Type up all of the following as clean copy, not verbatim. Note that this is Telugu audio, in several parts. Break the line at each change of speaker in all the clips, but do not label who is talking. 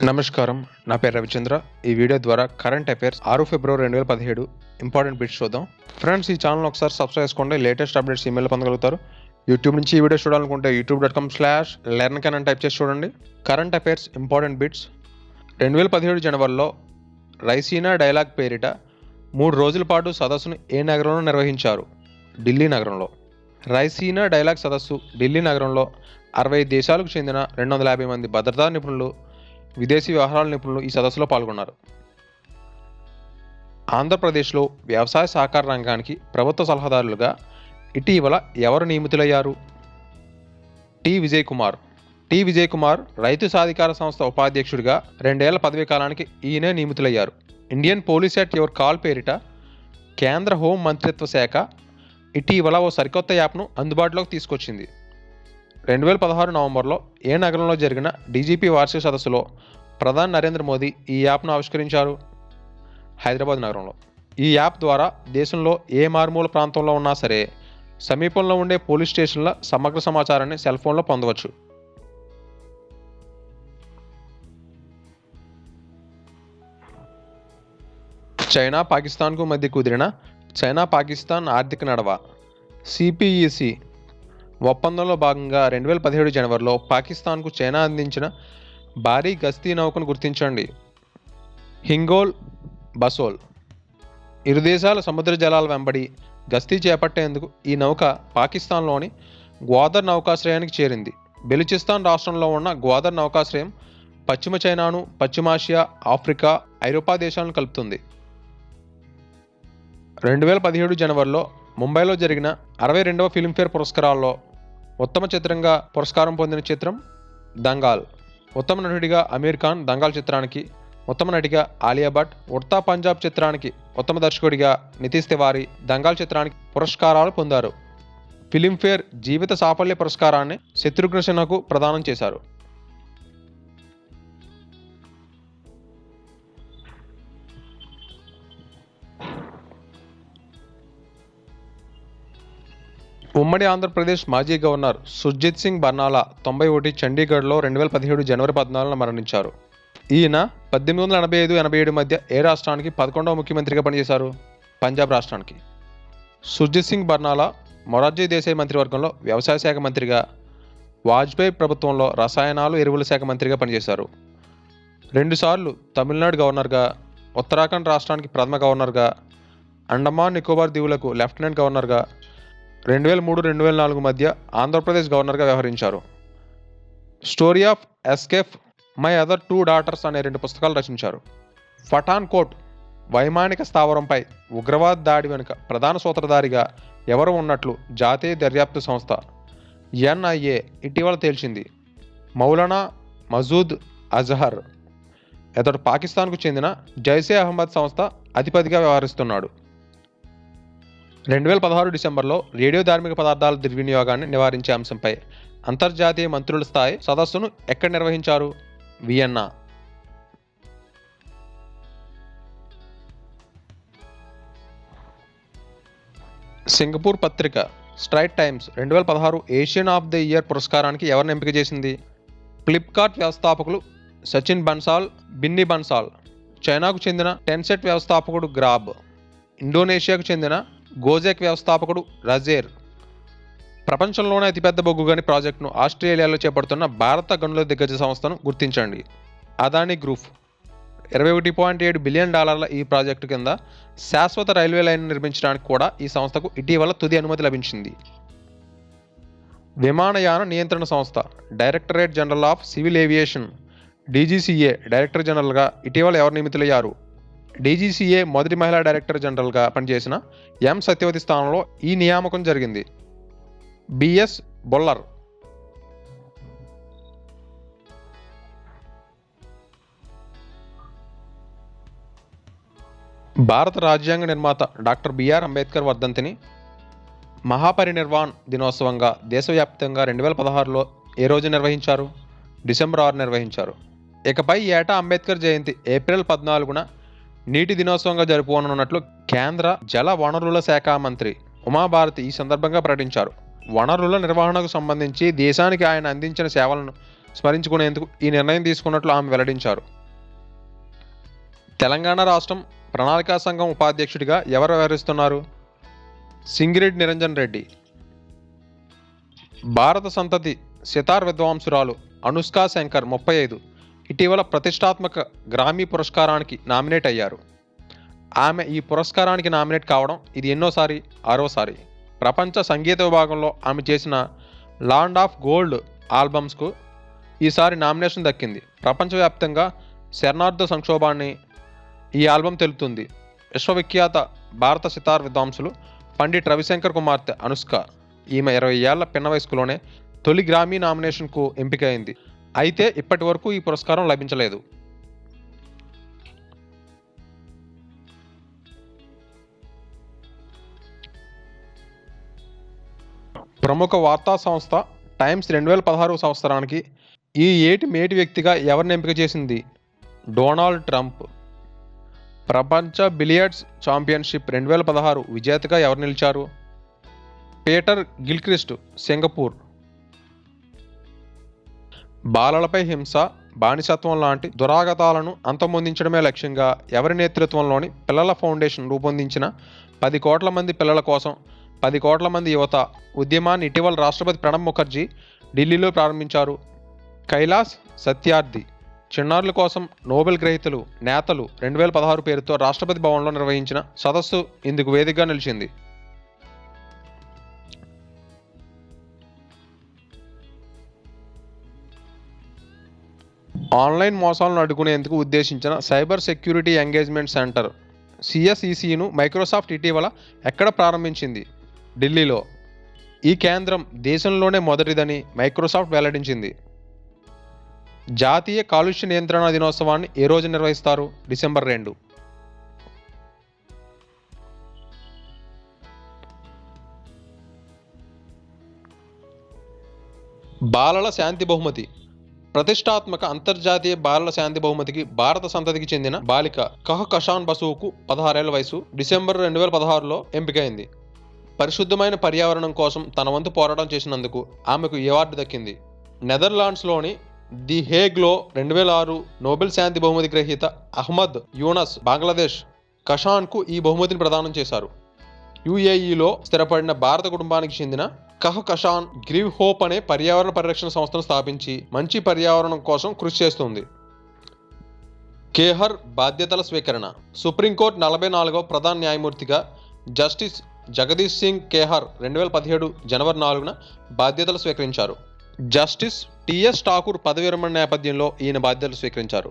నమస్కారం. నా పేరు రవిచంద్ర. ఈ వీడియో ద్వారా కరెంట్ అఫైర్స్ 6 ఫిబ్రవరి 2017 ఇంపార్టెంట్ బిట్స్ చూద్దాం. ఫ్రెండ్స్, ఈ ఛానల్ ఒకసారి సబ్స్క్రైబ్ చేసుకోండి. లేటెస్ట్ అప్డేట్స్ ఈమెయిల్ పొందగలుగుతారు. యూట్యూబ్ నుంచి ఈ వీడియో చూడాలనుకుంటే youtube.com/learncan అని టైప్ చేసి చూడండి. Current affairs important bits. 2017 జనవరిలో రైసీనా డైలాగ్ పేరిట 3 రోజుల పాటు సదస్సును ఏ నగరంలో నిర్వహించారు? ఢిల్లీ నగరంలో. రైసీనా డైలాగ్ సదస్సు ఢిల్లీ నగరంలో 60 దేశాలకు చెందిన 250 మంది భద్రతా నిపుణులు, విదేశీ వ్యవహారాల నిపుణులు ఈ సదస్సులో పాల్గొన్నారు. ఆంధ్రప్రదేశ్లో వ్యవసాయ సహకార రంగానికి ప్రభుత్వ సలహాదారులుగా ఇటీవల ఎవరు నియమితులయ్యారు? టి. విజయ్ కుమార్. టి. విజయ్ కుమార్ రైతు సాధికార సంస్థ ఉపాధ్యక్షుడిగా 2 ఏళ్ల పదవీ కాలానికి ఈయనే నియమితులయ్యారు. Indian police at your call పేరిట కేంద్ర హోం మంత్రిత్వ శాఖ ఇటీవల ఓ సరికొత్త యాప్ను అందుబాటులోకి తీసుకొచ్చింది. 2016 నవంబర్లో ఏ నగరంలో జరిగిన డీజీపీ వార్షిక సదస్సులో ప్రధాని నరేంద్ర మోదీ ఈ యాప్ను ఆవిష్కరించారు? హైదరాబాద్ నగరంలో. ఈ యాప్ ద్వారా దేశంలో ఏ మారుమూల ప్రాంతంలో ఉన్నా సరే సమీపంలో ఉండే పోలీస్ స్టేషన్ల సమగ్ర సమాచారాన్ని సెల్ ఫోన్లో పొందవచ్చు. చైనా పాకిస్తాన్కు మధ్య కుదిరిన చైనా పాకిస్తాన్ ఆర్థిక నడవ సిపిఈసి ఒప్పందంలో భాగంగా 2017 జనవరిలో పాకిస్తాన్కు చైనా అందించిన భారీ గస్తీ నౌకను గుర్తించండి. హింగోల్ బసోల్. ఇరు దేశాల సముద్ర జలాల వెంబడి గస్తీ చేపట్టేందుకు ఈ నౌక పాకిస్తాన్లోని గ్వాదర్ నౌకాశ్రయానికి చేరింది. బెలుచిస్తాన్ రాష్ట్రంలో ఉన్న గ్వాదర్ నౌకాశ్రయం పశ్చిమ చైనాను, పశ్చిమాసియా, ఆఫ్రికా, ఐరోపా దేశాలను కలుపుతుంది. 2017 జనవరిలో ముంబైలో జరిగిన 62వ ఫిల్మ్ఫేర్ పురస్కారాల్లో ఉత్తమ చిత్రంగా పురస్కారం పొందిన చిత్రం దంగాల్. ఉత్తమ నటుడిగా అమీర్ ఖాన్ దంగాల్ చిత్రానికి, ఉత్తమ నటిగా ఆలియా భట్, ఉడ్తా పంజాబ్ చిత్రానికి ఉత్తమ దర్శకుడిగా నితీష్ తివారీ దంగాల్ చిత్రానికి పురస్కారాలు పొందారు. ఫిలింఫేర్ జీవిత సాఫల్య పురస్కారాన్ని శత్రుఘ్న సిన్హాకు ప్రదానం చేశారు. ఉమ్మడి ఆంధ్రప్రదేశ్ మాజీ గవర్నర్ సుర్జిత్ సింగ్ బర్నాలా 91 చండీగఢ్లో 2017 జనవరి 14న మరణించారు. ఈయన 1885-87 మధ్య ఏ రాష్ట్రానికి 11వ ముఖ్యమంత్రిగా పనిచేశారు? పంజాబ్ రాష్ట్రానికి. సుర్జిత్ సింగ్ బర్నాలా మొరార్జీ దేశాయ్ మంత్రివర్గంలో వ్యవసాయ శాఖ మంత్రిగా, వాజ్పేయి ప్రభుత్వంలో రసాయనాలు, ఎరువుల శాఖ మంత్రిగా పనిచేశారు. 2 సార్లు తమిళనాడు గవర్నర్గా, ఉత్తరాఖండ్ రాష్ట్రానికి ప్రథమ గవర్నర్గా, అండమాన్ నికోబార్ దీవులకు లెఫ్టినెంట్ గవర్నర్గా, 2003-2004 మధ్య ఆంధ్రప్రదేశ్ గవర్నర్గా వ్యవహరించారు. Story of escape, my other 2 daughters అనే 2 పుస్తకాలు రచించారు. పఠాన్ కోట్ వైమానిక స్థావరంపై ఉగ్రవాద దాడి వెనుక ప్రధాన సూత్రధారిగా ఎవరు ఉన్నట్లు జాతీయ దర్యాప్తు సంస్థ ఎన్ఐఏ ఇటీవల తేల్చింది. మౌలానా మసూద్ అజహర్. ఇతడు పాకిస్తాన్కు చెందిన జైషే అహ్మద్ సంస్థ అధిపతిగా వ్యవహరిస్తున్నాడు. 2016 డిసెంబర్లో రేడియో ధార్మిక పదార్థాల దుర్వినియోగాన్ని నివారించే అంశంపై అంతర్జాతీయ మంత్రుల స్థాయి సదస్సును ఎక్కడ నిర్వహించారు? వియన్నా. సింగపూర్ పత్రిక Straits Times 2016 Asian of the year పురస్కారానికి ఎవరిని ఎంపిక చేసింది? ఫ్లిప్కార్ట్ వ్యవస్థాపకులు సచిన్ బన్సాల్, బిన్నీ బన్సాల్. చైనాకు చెందిన టెన్సెట్ వ్యవస్థాపకుడు గ్రాబ్. ఇండోనేషియాకు చెందిన గోజెక్ వ్యవస్థాపకుడు రజేర్. ప్రపంచంలోనే అతిపెద్ద బొగ్గు గని ప్రాజెక్టును ఆస్ట్రేలియాలో చేపడుతున్న భారత గనుల దిగ్గజ సంస్థను గుర్తించండి. అదానీ గ్రూప్. $21.7 బిలియన్ ఈ ప్రాజెక్టు కింద శాశ్వత రైల్వే లైన్ నిర్మించడానికి కూడా ఈ సంస్థకు ఇటీవల తుది అనుమతి లభించింది. విమానయాన నియంత్రణ సంస్థ directorate general of civil aviation DGCA director జనరల్గా ఇటీవల ఎవరు నియమితులయ్యారు? డీజీసీఏ మొదటి మహిళా డైరెక్టర్ జనరల్గా పనిచేసిన ఎం సత్యవతి స్థానంలో ఈ నియామకం జరిగింది. బిఎస్ బొల్లర్. భారత రాజ్యాంగ నిర్మాత డాక్టర్ బిఆర్ అంబేద్కర్ వర్ధంతిని మహాపరినిర్వాణ్ దినోత్సవంగా దేశవ్యాప్తంగా 2016లో ఏ రోజు నిర్వహించారు? డిసెంబర్ 6 నిర్వహించారు. ఇకపై ఏటా అంబేద్కర్ జయంతి ఏప్రిల్ 14న నీటి దినోత్సవంగా జరుపుకోనున్నట్లు కేంద్ర జల వనరుల శాఖ మంత్రి ఉమాభారతి ఈ సందర్భంగా ప్రకటించారు. వనరుల నిర్వహణకు సంబంధించి దేశానికి ఆయన అందించిన సేవలను స్మరించుకునేందుకు ఈ నిర్ణయం తీసుకున్నట్లు ఆమె వెల్లడించారు. తెలంగాణ రాష్ట్రం ప్రణాళికా సంఘం ఉపాధ్యక్షుడిగా ఎవరు వ్యవహరిస్తున్నారు? సింగిరెడ్డి నిరంజన్ రెడ్డి. భారత సంతతి సితార్ విద్వాంసురాలు అనుష్కా శంకర్ 35 ఇటీవల ప్రతిష్టాత్మక గ్రామీ పురస్కారానికి నామినేట్ అయ్యారు. ఆమె ఈ పురస్కారానికి నామినేట్ కావడం ఇది ఎన్నోసారి? 6వసారి. ప్రపంచ సంగీత విభాగంలో ఆమె చేసిన లాండ్ ఆఫ్ గోల్డ్ ఆల్బమ్స్కు ఈసారి నామినేషన్ దక్కింది. ప్రపంచవ్యాప్తంగా శరణార్థ సంక్షోభాన్ని ఈ ఆల్బం తెలుపుతుంది. విశ్వవిఖ్యాత భారత సితార్ విద్వాంసులు పండిట్ రవిశంకర్ కుమార్తె అనుష్క. ఈమె 20 ఏళ్ల పిన్న వయస్కులోనే తొలి గ్రామీ నామినేషన్కు ఎంపికైంది. అయితే ఇప్పటి వరకు ఈ పురస్కారం లభించలేదు. ప్రముఖ వార్తా సంస్థ టైమ్స్ 2016 సంవత్సరానికి ఈ ఏటి మేటి వ్యక్తిగా ఎవరిని ఎంపిక చేసింది? Donald Trump. ప్రపంచ బిలియర్డ్స్ ఛాంపియన్షిప్ 2016 విజేతగా ఎవరు నిలిచారు? Peter Gilchrist, Singapore. బాలలపై హింస, బానిసత్వం లాంటి దురాగతాలను అంతమొందించడమే లక్ష్యంగా ఎవరి నేతృత్వంలోని పిల్లల ఫౌండేషన్ రూపొందించిన 10 కోట్ల మంది పిల్లల కోసం 10 కోట్ల మంది యువత ఉద్యమాన్ని ఇటీవల రాష్ట్రపతి ప్రణబ్ ముఖర్జీ ఢిల్లీలో ప్రారంభించారు. కైలాస్ సత్యార్థి చిన్నారుల కోసం నోబెల్ గ్రహీతలు నేతలు 2016 పేరుతో రాష్ట్రపతి భవన్లో నిర్వహించిన సదస్సు ఇందుకు వేదికగా నిలిచింది. ఆన్లైన్ మోసాలను అడ్డుకునేందుకు ఉద్దేశించిన సైబర్ సెక్యూరిటీ ఎంగేజ్మెంట్ సెంటర్ సిఎస్ఈసిను మైక్రోసాఫ్ట్ ఇటీవల ఎక్కడ ప్రారంభించింది? ఢిల్లీలో. ఈ కేంద్రం దేశంలోనే మొదటిదని మైక్రోసాఫ్ట్ వెల్లడించింది. జాతీయ కాలుష్య నియంత్రణ దినోత్సవాన్ని ఏ రోజు నిర్వహిస్తారు? డిసెంబర్ 2. బాలల శాంతి బహుమతి. ప్రతిష్టాత్మక అంతర్జాతీయ బాలల శాంతి బహుమతికి భారత సంతతికి చెందిన బాలిక కహకషాన్ బసువుకు 16 ఏళ్ల వయసు డిసెంబర్ 2016లో ఎంపికైంది. పరిశుద్ధమైన పర్యావరణం కోసం తన వంతు పోరాటం చేసినందుకు ఆమెకు ఈ అవార్డు దక్కింది. నెదర్లాండ్స్లోని ది హేగ్లో 2006 నోబెల్ శాంతి బహుమతి గ్రహీత అహ్మద్ యూనస్ బంగ్లాదేశ్ కషాన్కు ఈ బహుమతిని ప్రదానం చేశారు. యుఏఈలో స్థిరపడిన భారత కుటుంబానికి చెందిన కహకషాన్ గ్రీవ్ హోప్ అనే పర్యావరణ పరిరక్షణ సంస్థను స్థాపించి మంచి పర్యావరణం కోసం కృషి చేస్తుంది. కేహర్ బాధ్యతల స్వీకరణ. సుప్రీంకోర్టు 44వ ప్రధాన న్యాయమూర్తిగా జస్టిస్ జగదీష్ సింగ్ కేహర్ 2017 జనవరి 4న బాధ్యతలు స్వీకరించారు. జస్టిస్ టిఎస్ ఠాకూర్ పదవి విరమణ నేపథ్యంలో ఈయన బాధ్యతలు స్వీకరించారు.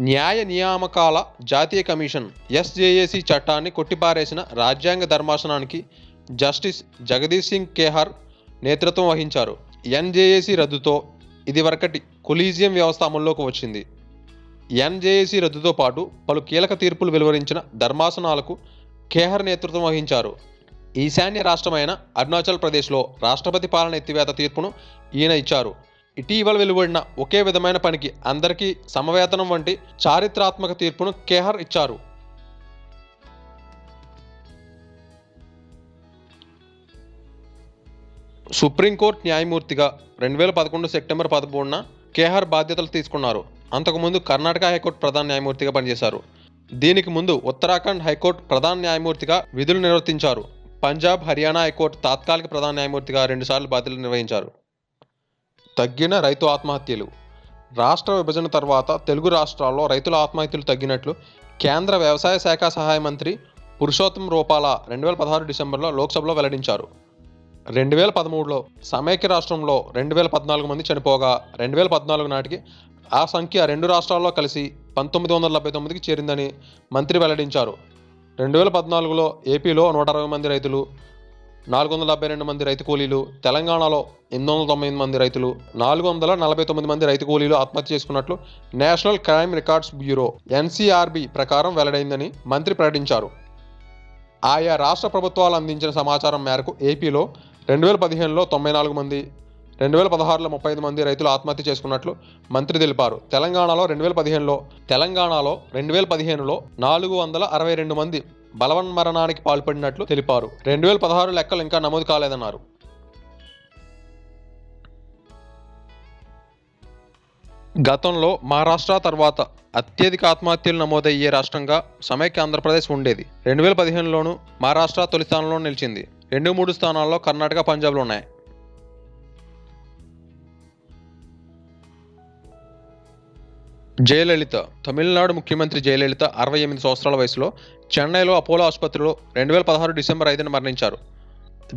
న్యాయ నియామకాల జాతీయ కమిషన్ ఎస్జేఏసీ చట్టాన్ని కొట్టిపారేసిన రాజ్యాంగ ధర్మాసనానికి జస్టిస్ జగదీష్ సింగ్ కేహర్ నేతృత్వం వహించారు. ఎన్జేఏసీ రద్దుతో ఇదివరకటి కొలీజియం వ్యవస్థ అమల్లోకి వచ్చింది. ఎన్జేఏసీ రద్దుతో పాటు పలు కీలక తీర్పులు వెలువరించిన ధర్మాసనాలకు కేహర్ నేతృత్వం వహించారు. ఈశాన్య రాష్ట్రమైన అరుణాచల్ ప్రదేశ్లో రాష్ట్రపతి పాలన ఎత్తివేత తీర్పును ఈయన ఇచ్చారు. ఇటీవల వెలువడిన ఒకే విధమైన పనికి అందరికీ సమవేతనం వంటి చారిత్రాత్మక తీర్పును కేహర్ ఇచ్చారు. సుప్రీంకోర్టు న్యాయమూర్తిగా 2011 సెప్టెంబర్ 13న కేహర్ బాధ్యతలు తీసుకున్నారు. అంతకుముందు కర్ణాటక హైకోర్టు ప్రధాన న్యాయమూర్తిగా పనిచేశారు. దీనికి ముందు ఉత్తరాఖండ్ హైకోర్టు ప్రధాన న్యాయమూర్తిగా విధులు నిర్వర్తించారు. పంజాబ్, హర్యానా హైకోర్టు తాత్కాలిక ప్రధాన న్యాయమూర్తిగా 2 సార్లు బాధ్యతలు నిర్వహించారు. తగ్గిన రైతు ఆత్మహత్యలు. రాష్ట్ర విభజన తర్వాత తెలుగు రాష్ట్రాల్లో రైతుల ఆత్మహత్యలు తగ్గినట్లు కేంద్ర వ్యవసాయ శాఖ సహాయ మంత్రి పురుషోత్తం రూపాల 2016 డిసెంబర్లో లోక్సభలో వెల్లడించారు. 2013లో సమైక్య రాష్ట్రంలో 2014 మంది చనిపోగా 2014 నాటికి ఆ సంఖ్య 2 రాష్ట్రాల్లో కలిసి 1979కి చేరిందని మంత్రి వెల్లడించారు. 2014లో ఏపీలో 160 మంది రైతులు, 472 మంది రైతు కూలీలు, తెలంగాణలో 898 మంది రైతులు, 449 మంది రైతు కూలీలు ఆత్మహత్య చేసుకున్నట్లు national crime records bureau NCRB ప్రకారం వెల్లడైందని మంత్రి ప్రకటించారు. ఆయా రాష్ట్ర ప్రభుత్వాలు అందించిన సమాచారం మేరకు ఏపీలో 2015లో 94 మంది, 2016లో 35 మంది రైతులు ఆత్మహత్య చేసుకున్నట్లు మంత్రి తెలిపారు. తెలంగాణలో 2015లో 462 మంది బలవన్మరణానికి పాల్పడినట్లు తెలిపారు. 2016 లెక్కలు ఇంకా నమోదు కాలేదన్నారు. గతంలో మహారాష్ట్ర తర్వాత అత్యధిక ఆత్మహత్యలు నమోదయ్యే రాష్ట్రంగా సమైక్య ఆంధ్రప్రదేశ్ ఉండేది. 2015లోనూ మహారాష్ట్ర తొలి స్థానంలో నిలిచింది. 2-3 స్థానాల్లో కర్ణాటక, పంజాబ్లు ఉన్నాయి. జయలలిత. తమిళనాడు ముఖ్యమంత్రి జయలలిత 68 సంవత్సరాల వయసులో చెన్నైలో అపోలో ఆసుపత్రిలో 2016 డిసెంబర్ 5న మరణించారు.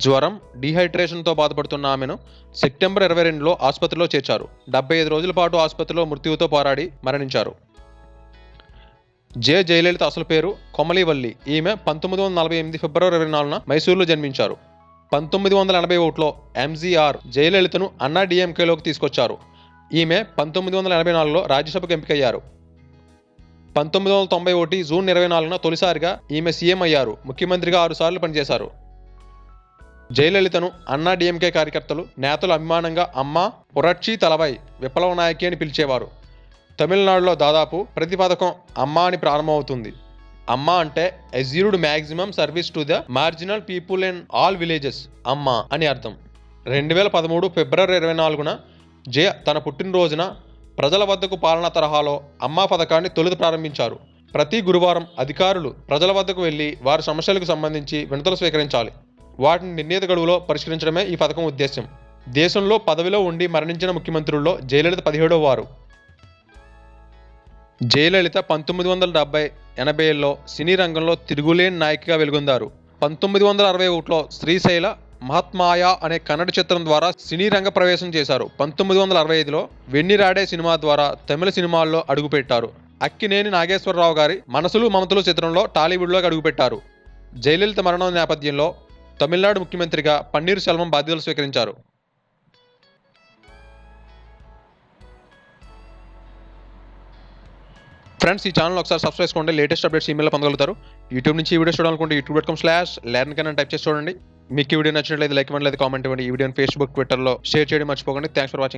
జ్వరం, డీహైడ్రేషన్తో బాధపడుతున్న ఆమెను సెప్టెంబర్ 22లో ఆసుపత్రిలో చేర్చారు. 75 రోజుల పాటు ఆసుపత్రిలో మృత్యువుతో పోరాడి మరణించారు. జయలలిత అసలు పేరు కొమలివల్లి. ఈమె 1948 ఫిబ్రవరి 24న మైసూరులో జన్మించారు. 1981లో ఎంజీఆర్ జయలలితను అన్నా డీఎంకేలోకి తీసుకొచ్చారు. ఈమె 1984లో రాజ్యసభకు ఎంపికయ్యారు. 1991 జూన్ 24న తొలిసారిగా ఈమె సీఎం అయ్యారు. ముఖ్యమంత్రిగా 6 సార్లు పనిచేశారు. జయలలితను అన్నా డీఎంకే కార్యకర్తలు, నేతలు అభిమానంగా అమ్మ పురట్చి తలవై, విప్లవ నాయకి అని పిలిచేవారు. తమిళనాడులో దాదాపు ప్రతి పథకం అమ్మ అని ప్రారంభమవుతుంది. అమ్మ అంటే assured maximum service to the marginal people in all villages అమ్మ అని అర్థం. 2013 ఫిబ్రవరి 24న జయ తన పుట్టినరోజున ప్రజల వద్దకు పాలనా తరహాలో అమ్మా పథకాన్ని తొలుత ప్రారంభించారు. ప్రతి గురువారం అధికారులు ప్రజల వద్దకు వెళ్లి వారి సమస్యలకు సంబంధించి వినతులు స్వీకరించాలి. వాటిని నిర్ణీత గడువులో పరిష్కరించడమే ఈ పథకం ఉద్దేశ్యం. దేశంలో పదవిలో ఉండి మరణించిన ముఖ్యమంత్రుల్లో జయలలిత 17వ వారు. జయలలిత 1970-80ల్లో సినీ రంగంలో తిరుగులేని నాయికగా వెలుగొందారు. 1961లో శ్రీశైల మహాత్మాయ అనే కన్నడ చిత్రం ద్వారా సినీ రంగ ప్రవేశం చేశారు. 1965లో వెన్నిరాడే సినిమా ద్వారా తమిళ సినిమాల్లో అడుగుపెట్టారు. అక్కినేని నాగేశ్వరరావు గారి మనసులు మమతలు చిత్రంలో టాలీవుడ్లోకి అడుగుపెట్టారు. జయలలిత మరణం నేపథ్యంలో తమిళనాడు ముఖ్యమంత్రిగా పన్నీరు సెల్వం బాధ్యతలు స్వీకరించారు. ఫ్రెండ్స్, ఈ ఛానల్ ఒకసారి సబ్స్క్రైబ్ చేసుకోండి. లేటెస్ట్ అప్డేట్స్ ఈమెయిల్ పొందగలుగుతారు. యూట్యూబ్ నుంచి ఈ వీడియో చూడాలనుకుంటే youtube.com/learn కన్నా టైప్ చేసి చూడండి. మీకు ఈ వీడియో నచ్చినట్లయితే లైక్ ఇవ్వండి, లేదా కామెంట్ ఇవ్వండి. ఈ వీడియోని ఫేస్బుక్, ట్విట్టర్లో షేర్ చేయడం మర్చిపోకండి. Thanks for watching.